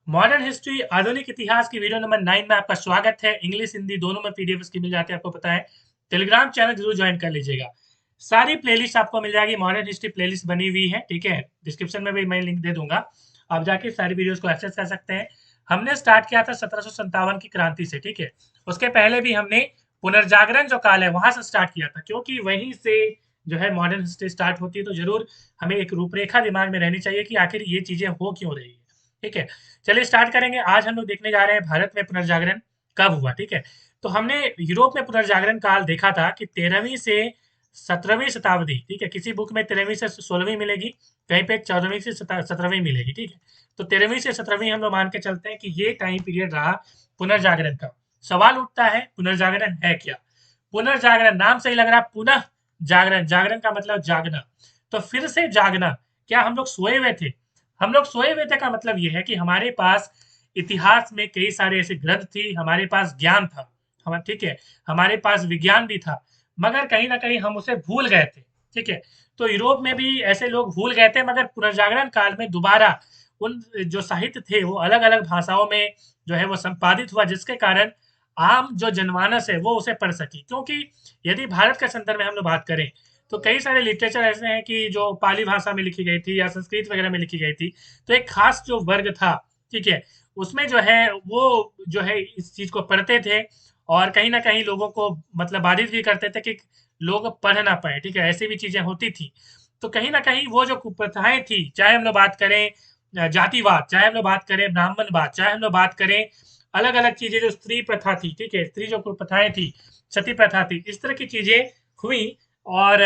Modern history आधुनिक इतिहास की वीडियो नंबर 9 में आपका स्वागत है। इंग्लिश हिंदी दोनों में पीडीएफ की मिल जाती है, आपको पता है। टेलीग्राम चैनल जरूर ज्वाइन कर लीजिएगा। सारी प्लेलिस्ट आपको मिल जाएगी, मॉडर्न हिस्ट्री प्लेलिस्ट बनी हुई है, ठीक है। डिस्क्रिप्शन में भी मैं लिंक दे दूंगा, आप जाके सारी वीडियोस को एक्सेस कर सकते हैं। हमने स्टार्ट किया था 1757 की क्रांति से, ठीक है। उसके पहले भी हमने पुनर्जागरण जो काल है वहां से स्टार्ट किया था, क्योंकि वहीं से जो है मॉडर्न हिस्ट्री स्टार्ट होती है। तो जरूर हमें एक रूपरेखा दिमाग में रहनी चाहिए कि आखिर ये चीजें हो क्यों रही है, ठीक है। चलिए स्टार्ट करेंगे। आज हम लोग देखने जा रहे हैं भारत में पुनर्जागरण कब हुआ, ठीक है। तो हमने यूरोप में पुनर्जागरण काल देखा था कि 13वीं से 17वीं शताब्दी, ठीक है। किसी बुक में 13वीं से 16वीं मिलेगी, कहीं पे 14वीं से 17वीं मिलेगी, ठीक है। तो 13वीं से 17वीं हम लोग मान के चलते हैं कि ये टाइम पीरियड रहा पुनर्जागरण का। सवाल उठता है पुनर्जागरण है क्या? पुनर्जागरण नाम से ही लग रहा है, पुनः जागरण, जागरण का मतलब जागना। तो फिर से जागना, क्या हम लोग सोए हुए थे? हम लोग सोए हुए थे का मतलब ये है कि हमारे पास इतिहास में कई सारे ऐसे ग्रंथ थी, हमारे पास ज्ञान था, हम ठीक है, हमारे पास विज्ञान भी था, मगर कहीं न कहीं हम उसे भूल गए थे, ठीक है। तो यूरोप में भी ऐसे लोग भूल गए थे, मगर पुनर्जागरण काल में दोबारा उन जो साहित्य थे वो अलग-अलग भाषाओं में जो है वो संपादित हुआ, जिसके कारण आम जो जनमानस है वो उसे पढ़ सकी। क्योंकि यदि भारत के संदर्भ में हम लोग बात करें, तो कई सारे लिटरेचर ऐसे हैं कि जो पाली भाषा में लिखी गई थी या संस्कृत वगैरह में लिखी गई थी। तो एक खास जो वर्ग था, ठीक है, उसमें जो है वो जो है इस चीज़ को पढ़ते थे और कहीं न कहीं लोगों को मतलब बाधित भी करते थे कि लोग पढ़ ना पाएँ, ठीक है, ऐसी भी चीज़ें होती थी। तो कहीं न कहीं वो जो कुप्रथाएँ थी, चाहे हम लोग बात करें जातिवाद, चाहे हम लोग बात करें ब्राह्मणवाद, चाहे हम लोग बात करें अलग-अलग चीज़ें, जो स्त्री प्रथा थी, ठीक है, स्त्री जो कुप्रथाएँ थी, सती प्रथा थी, इस तरह की चीज़ें हुई। और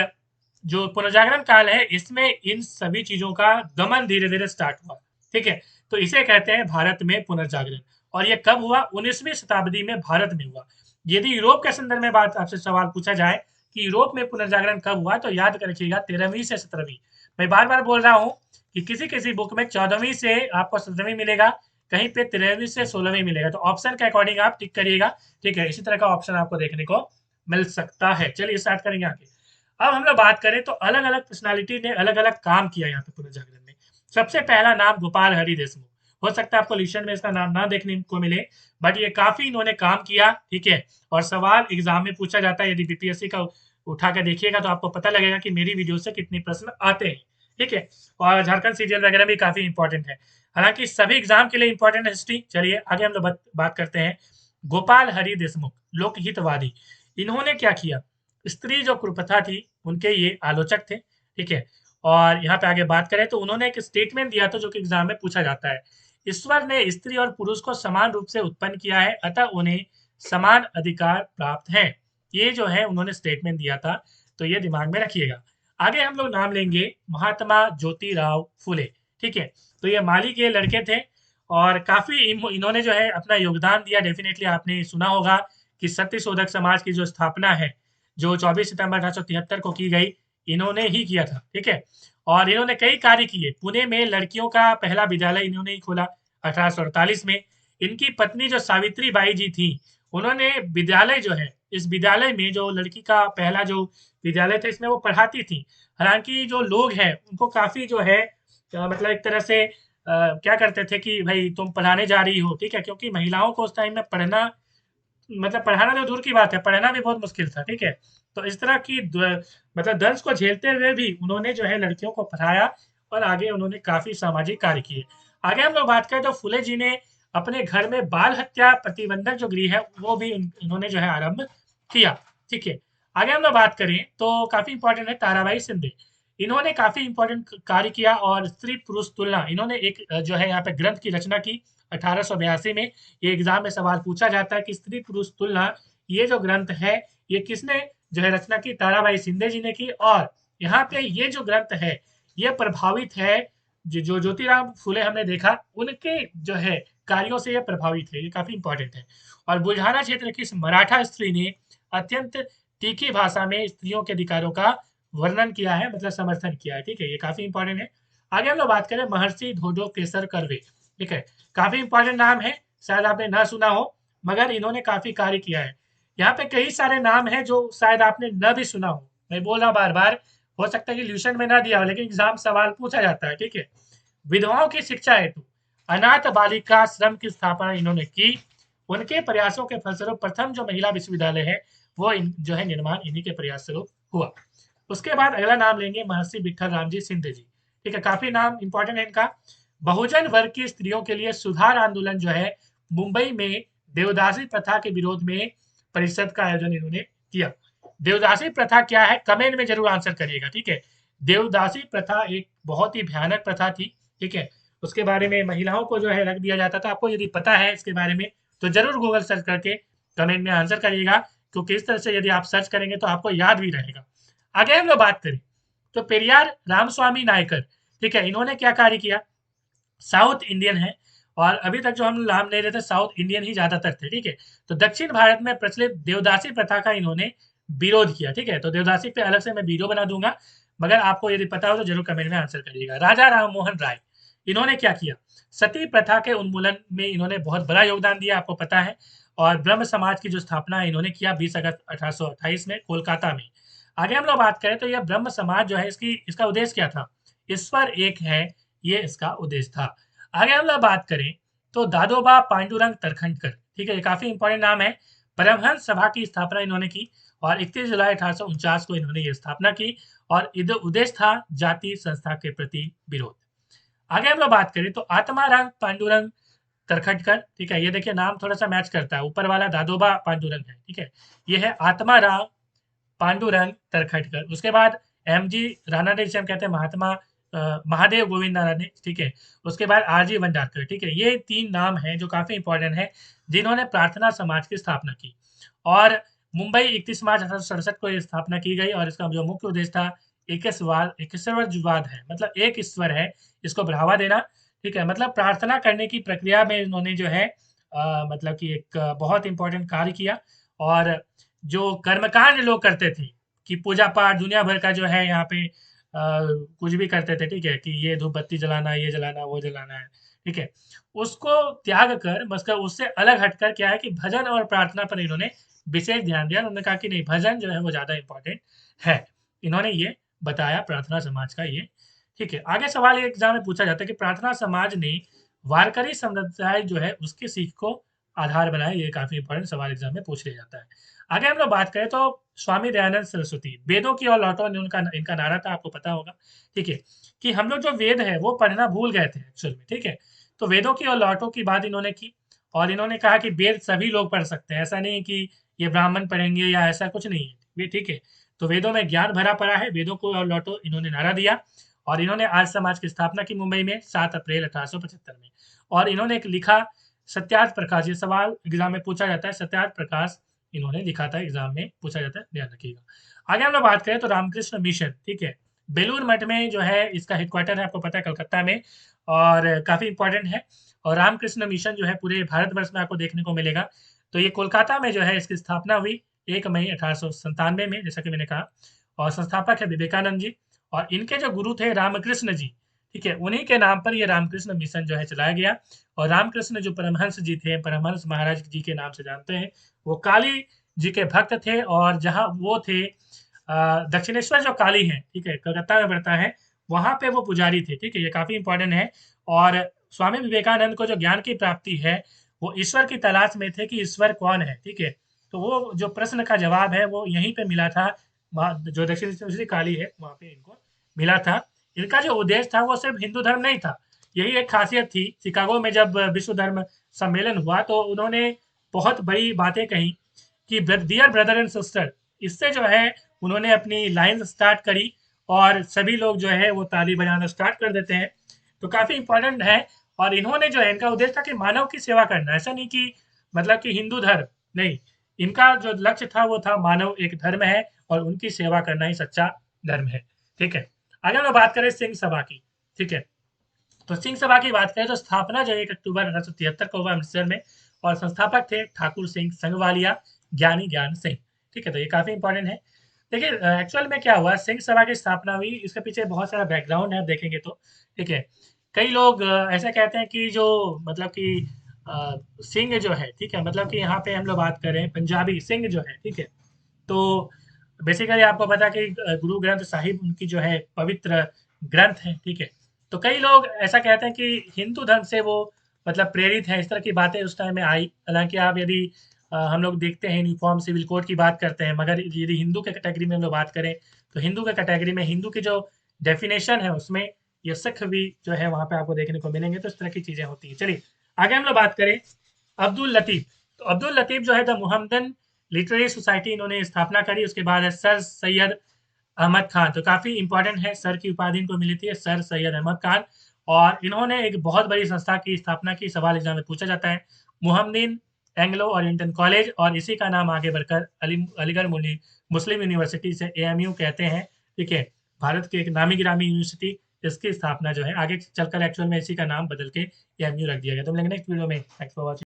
जो पुनर्जागरण काल है, इसमें इन सभी चीज़ों का दमन धीरे-धीरे स्टार्ट हुआ, ठीक है। तो इसे कहते हैं भारत में पुनर्जागरण। और ये कब हुआ? 19वीं शताब्दी में भारत में हुआ। यदि यूरोप के संदर्भ में बात आपसे सवाल पूछा जाए कि यूरोप में पुनर्जागरण कब हुआ, तो याद रखिएगा 13वीं से 17वीं। मैं बार-बार बोल रहा हूँ कि किसी-किसी बुक में 14वीं से आपको 17वीं मिलेगा, कहीं पे 13वीं से 16वीं मिलेगा। तो ऑप्शन के अकॉर्डिंग आप टिक करिएगा, ठीक है। इसी तरह का ऑप्शन आपको देखने को मिल सकता है। चलिए स्टार्ट करेंगे आगे। अब हम लोग बात करें तो अलग-अलग पर्सनैलिटी ने अलग-अलग काम किया यहाँ पे पुनर्जागरण में। सबसे पहला नाम गोपाल हरि देशमुख। हो सकता है आपको लिस्ट में इसका नाम ना देखने को मिले, बट ये काफ़ी इन्होंने काम किया, ठीक है। और सवाल एग्ज़ाम में पूछा जाता है, यदि बीपीएससी का उठा के देखिएगा तो आपको पता लगेगा कि मेरी वीडियो से कितने प्रश्न आते हैं, ठीक है। और झारखंड सीरियल वगैरह भी काफ़ी इंपॉर्टेंट है। हालाँकि सभी एग्ज़ाम के लिए इंपॉर्टेंट है हिस्ट्री। चलिए आगे हम लोग बात करते हैं। गोपाल हरि देशमुख, लोकहितवादी। इन्होंने क्या किया? स्त्री जो कुप्रथा थी, उनके ये आलोचक थे, ठीक है। और यहाँ पे आगे बात करें तो उन्होंने एक स्टेटमेंट दिया था जो कि एग्ज़ाम में पूछा जाता है। ईश्वर ने स्त्री और पुरुष को समान रूप से उत्पन्न किया है, अतः उन्हें समान अधिकार प्राप्त हैं। ये जो है उन्होंने स्टेटमेंट दिया था, तो ये दिमाग में रखिएगा। आगे हम लोग नाम लेंगे महात्मा ज्योतिराव फुले, ठीक है। तो ये माली के लड़के थे और काफ़ी इन्होंने जो है अपना योगदान दिया। डेफ़िनेटली आपने सुना होगा कि सत्यशोधक समाज की जो स्थापना है, जो 24 सितंबर 1873 को की गई, इन्होंने ही किया था, ठीक है। और इन्होंने कई कार्य किए। पुणे में लड़कियों का पहला विद्यालय इन्होंने ही खोला 1848 में। इनकी पत्नी जो सावित्री बाई जी थी, उन्होंने विद्यालय जो है, इस विद्यालय में जो लड़की का पहला जो विद्यालय था, इसमें वो पढ़ाती थी। हालाँकि जो लोग हैं, उनको काफ़ी जो है मतलब एक तरह से क्या करते थे कि भई तुम पढ़ाने जा रही हो, ठीक है? क्योंकि महिलाओं को उस टाइम में पढ़ना मतलब पढ़ाना तो दूर की बात है, पढ़ना भी बहुत मुश्किल था, ठीक है? तो इस तरह की मतलब दंश को झेलते हुए भी उन्होंने जो है लड़कियों को पढ़ाया और आगे उन्होंने काफ़ी सामाजिक कार्य किए। आगे हम लोग बात करें तो फुले जी ने अपने घर में बाल हत्या प्रतिबंधक जो गृह है, वो भी इन्होंने जो है आरंभ किया, ठीक है? आगे हम लोग बात करें तो काफ़ी इम्पोर्टेंट है ताराबाई शिंदे। इन्होंने काफ़ी इम्पोर्टेंट कार्य किया और स्त्री-पुरुष तुलना, इन्होंने एक जो है यहाँ पे ग्रंथ की रचना की 1882 में। ये एग्जाम में सवाल पूछा जाता है कि स्त्री पुरुष तुलना, ये जो ग्रंथ है, ये किसने जो है रचना की? ताराबाई शिंदे जी ने की। और यहाँ पे ये जो ग्रंथ है, ये प्रभावित है जो ज्योतिराव फुले हमने देखा, उनके जो है कार्यों से ये प्रभावित है। ये काफी इंपॉर्टेंट है। और बुल्ढाना क्षेत्र की इस मराठा स्त्री ने अत्यंत तीखी भाषा में स्त्रियों के अधिकारों का वर्णन किया है, मतलब समर्थन किया है, ठीक है। ये काफी इंपॉर्टेंट है। आगे हम लोग बात करें महर्षि धोडो केसर कर्वे, ठीक है। काफ़ी इंपॉर्टेंट नाम है, शायद आपने ना सुना हो, मगर इन्होंने काफ़ी कार्य किया है। यहाँ पे कई सारे नाम हैं जो शायद आपने न भी सुना हो। मैं बोल रहा हूँ बार-बार, हो सकता है कि ट्यूशन में ना दिया हो, लेकिन एग्ज़ाम सवाल पूछा जाता है, ठीक है? विधवाओं की शिक्षा हेतु अनाथ बालिका आश्रम की स्थापना इन्होंने की। उनके प्रयासों के फलस्वरूप प्रथम जो महिला विश्वविद्यालय है वो जो है निर्माण इन्हीं के प्रयास स्वरूप हुआ। उसके बाद अगला नाम लेंगे महर्षि विठल राम जी सिंधे जी। ठीक है, काफी नाम इंपॉर्टेंट है इनका। बहुजन वर्ग की स्त्रियों के लिए सुधार आंदोलन जो है मुंबई में देवदासी प्रथा के विरोध में परिषद का आयोजन इन्होंने किया। देवदासी प्रथा क्या है, कमेंट में जरूर आंसर करिएगा। ठीक है, देवदासी प्रथा एक बहुत ही भयानक प्रथा थी। ठीक है, उसके बारे में महिलाओं को जो है रख दिया जाता था। आपको यदि पता है इसके बारे में तो जरूर गूगल सर्च करके कमेंट में आंसर करिएगा, क्योंकि इस तरह से यदि आप सर्च करेंगे तो आपको याद भी रहेगा। आगे हम लोग बात करें तो पेरियार रामस्वामी नायकर, ठीक है, इन्होंने क्या कार्य किया, साउथ इंडियन है और अभी तक जो हम नाम ले रहे थे साउथ इंडियन ही ज्यादातर थे। ठीक है, तो दक्षिण भारत में प्रचलित देवदासी प्रथा का इन्होंने विरोध किया। ठीक है, तो देवदासी पे अलग से मैं वीडियो बना दूंगा, मगर आपको यदि पता हो तो जरूर कमेंट में आंसर करिएगा। राजा राम मोहन राय, इन्होंने क्या किया, सती प्रथा के उन्मूलन में इन्होंने बहुत बड़ा योगदान दिया, आपको पता है। और ब्रह्म समाज की जो स्थापना है इन्होंने किया 20 अगस्त 1828 में कोलकाता में। आगे हम लोग बात करें तो यह ब्रह्म समाज जो है इसका उद्देश्य क्या था, ईश्वर एक है, ये इसका उद्देश्य था। आगे हम लोग बात करें तो दादोबा पांडुरंग तरखंडकर, ठीक है, ये काफी इंपॉर्टेंट नाम है। परमहंस सभा की स्थापना इन्होंने की और 31 जुलाई 1849 को इन्होंने ये स्थापना की और उद्देश्य था जाति संस्था के प्रति विरोध। आगे हम लोग बात करें तो आत्माराम पांडुरंग तरखटकर, ठीक है, ये देखिए नाम थोड़ा सा मैच करता है, ऊपर वाला दादोबा पांडुरंग है। ठीक है, ये है आत्माराम पांडुरंग तरखटकर। उसके बाद एम जी रानाडे, जिसे हम कहते हैं महात्मा महादेव गोविंद रानाडे। ठीक है, उसके बाद आर जी भंडारकर। ठीक है, ये 3 नाम हैं जो काफी इंपॉर्टेंट है, जिन्होंने प्रार्थना समाज की स्थापना की। और मुंबई 31 मार्च 1867 को ये स्थापना की गई और इसका जो मुख्य उद्देश्य था एकेश्वरवाद है, मतलब एक ईश्वर है, इसको बढ़ावा देना। ठीक है, मतलब प्रार्थना करने की प्रक्रिया में इन्होंने जो है मतलब कि एक बहुत इंपॉर्टेंट कार्य किया। और जो कर्मकांड लोग करते थे कि पूजा पाठ दुनिया भर का जो है यहाँ पे कुछ भी करते थे, ठीक है, कि ये धूप बत्ती जलाना, ये जलाना, वो जलाना है, ठीक है, उसको त्याग कर मतलब उससे अलग हटकर क्या है कि भजन और प्रार्थना पर इन्होंने विशेष ध्यान दिया। उन्होंने कहा कि नहीं, भजन जो है वो ज़्यादा इंपॉर्टेंट है। इन्होंने ये बताया प्रार्थना समाज का ये। ठीक है, आगे सवाल ये एग्जाम में पूछा जाता है कि प्रार्थना समाज ने वारकरी समुदाय जो है उसकी सीख को आधार बनाया। ये काफी इंपॉर्टेंट सवाल एग्जाम में पूछ लिया जाता है। आगे हम लोग बात करें तो स्वामी दयानंद सरस्वती, वेदों की ओर लौटो ने उनका इनका नारा था, आपको पता होगा। ठीक है, कि हम लोग जो वेद है वो पढ़ना भूल गए थे एक्चुअल में। ठीक है, तो वेदों की ओर लौटो की बात इन्होंने की और इन्होंने कहा कि वेद सभी लोग पढ़ सकते हैं, ऐसा नहीं कि ये ब्राह्मण पढ़ेंगे या ऐसा कुछ नहीं है। ठीक है, तो वेदों में ज्ञान भरा पड़ा है, वेदों को और लौटो इन्होंने नारा दिया। और इन्होंने आर्य समाज की स्थापना की मुंबई में 7 अप्रैल 1875 में। और इन्होंने एक लिखा सत्यार्थ प्रकाश, ये सवाल एग्जाम में पूछा जाता है, सत्यार्थ प्रकाश इन्होंने लिखा था, एग्जाम में पूछा जाता है, ध्यान रखिएगा। आगे हम लोग बात करें तो रामकृष्ण मिशन, ठीक है, बेलूर मठ में जो है इसका हेडक्वार्टर है, आपको पता है, कलकत्ता में, और काफी इंपॉर्टेंट है। और रामकृष्ण मिशन जो है पूरे भारतवर्ष में आपको देखने को मिलेगा। तो ये कोलकाता में जो है इसकी स्थापना हुई 1 मई 1897 में, जैसा कि मैंने कहा। और संस्थापक है विवेकानंद जी और इनके जो गुरु थे रामकृष्ण जी। ठीक है, उन्हीं के नाम पर ये रामकृष्ण मिशन जो है चलाया गया। और रामकृष्ण जो परमहंस जी थे, परमहंस महाराज जी के नाम से जानते हैं, वो काली जी के भक्त थे। और जहाँ वो थे दक्षिणेश्वर जो काली है, ठीक है, कलकत्ता में पड़ता है, वहां पे वो पुजारी थे। ठीक है, ये काफी इंपॉर्टेंट है। और स्वामी विवेकानंद को जो ज्ञान की प्राप्ति है वो ईश्वर की तलाश में थे कि ईश्वर कौन है। ठीक है, तो वो जो प्रश्न का जवाब है वो यहीं पे मिला था, जो दक्षिणेश्वरी काली है वहां पे इनको मिला था। इनका जो उद्देश्य था वो सिर्फ हिंदू धर्म नहीं था, यही एक खासियत थी। शिकागो में जब विश्व धर्म सम्मेलन हुआ तो उन्होंने बहुत बड़ी बातें कही कि डियर ब्रदर एंड सिस्टर, इससे जो है उन्होंने अपनी लाइन स्टार्ट करी और सभी लोग जो है वो ताली बजाना स्टार्ट कर देते हैं। तो काफी इंपॉर्टेंट है। और इन्होंने जो है इनका उद्देश्य था कि मानव की सेवा करना, ऐसा नहीं कि मतलब कि हिंदू धर्म नहीं, इनका जो लक्ष्य था वो था मानव एक धर्म है और उनकी सेवा करना ही सच्चा धर्म है। ठीक है, अगर हम बात करें सिंह सभा की, ठीक है, तो सिंह सभा की बात करें तो स्थापना जो 1 अक्टूबर 1873 को हुआ अमृतसर में और संस्थापक थे ठाकुर सिंह संगवालिया, ज्ञानी ज्ञान सिंह। ठीक है, तो ये काफी इंपॉर्टेंट है। देखिए एक्चुअल में क्या हुआ, सिंह सभा की स्थापना हुई, इसके पीछे बहुत सारा बैकग्राउंड है, देखेंगे तो। ठीक है, कई लोग ऐसा कहते हैं कि जो मतलब कि सिंह जो है, ठीक है, मतलब कि यहाँ पे हम लोग बात कर रहे हैं पंजाबी सिंह जो है, ठीक है, तो बेसिकली आपको पता है कि गुरु ग्रंथ साहिब उनकी जो है पवित्र ग्रंथ है। ठीक है, तो कई लोग ऐसा कहते हैं कि हिंदू धर्म से वो मतलब प्रेरित है, इस तरह की बातें उस टाइम में आई। हालाँकि आप यदि हम लोग देखते हैं यूनिफ़ॉर्म सिविल कोड की बात करते हैं, मगर यदि हिंदू के कैटेगरी में हम लोग बात करें, तो हिंदू के कैटेगरी में हिंदू की जो डेफ़िनेशन है उसमें ये सिख भी जो है वहाँ पे आपको देखने को मिलेंगे, तो इस तरह की चीज़ें होती हैं। चलिए, आगे हम लोग बात करें अब्दुल लतीफ़। तो अब्दुल लतीफ़ जो है द मुहम्मदन लिटरेरी सोसाइटी इन्होंने स्थापना करी, उसके बाद है सर सैयद अहमद खान। तो काफ़ी इंपॉर्टेंट है, सर की उपाधि इनको मिली थी सर सैयद अहमद खान, और इन्होंने एक बहुत बड़ी संस्था की स्थापना की। सवाल एग्जाम में पूछा जाता है, मुहम्मदीन एंग्लो ओरिएंटल कॉलेज, और इसी का नाम आगे बढ़कर अलीगढ़ मुस्लिम यूनिवर्सिटी से एएमयू कहते हैं। ठीक है, भारत की एक नामी गिरामी यूनिवर्सिटी, इसकी स्थापना जो है आगे चलकर एक्चुअल में इसी का नाम बदल के एएमयू रख दिया गया। तो मिलेंगे नेक्स्ट वीडियो में। Thanks for watching.